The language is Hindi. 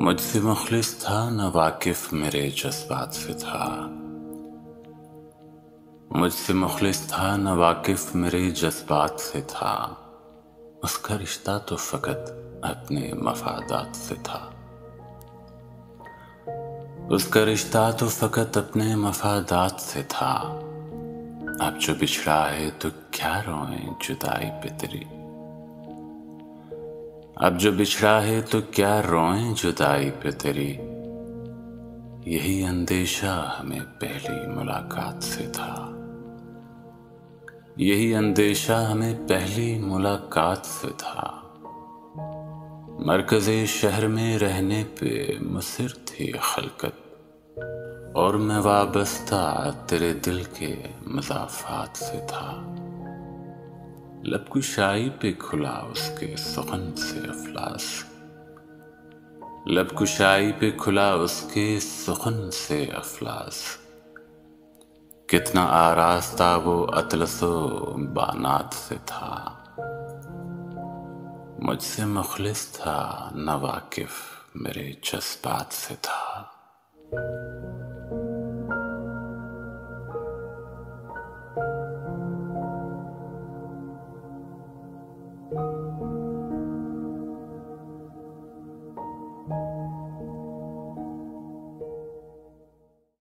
मुझसे मुखलिस था न वाकिफ मेरे जज्बात से था। मुझसे मुखलिस था न वाकिफ मेरे जज्बात से था। उसका रिश्ता तो फकत अपने मफादात से था। उसका रिश्ता तो फकत अपने मफादात से था। अब जो बिछड़ा है तो क्या रोएं जुदाई पे तेरी। अब जो बिछड़ा है तो क्या रोएं जुदाई पे तेरी। यही अंदेशा हमें पहली मुलाकात से था। यही अंदेशा हमें पहली मुलाकात से था। मरकज़े शहर में रहने पे मुसिर थी खलकत, और मैं वाबस्ता तेरे दिल के मज़ाफ़ात से था। लब कुशाई पे खुला उसके सुखन से अफलास। लब कुशाई पे खुला उसके सुखन से अफलास। कितना आरास्ता वो अतलसो बानात से था। मुझसे मुखलिस था न वाकिफ मेरे जज्बात से था।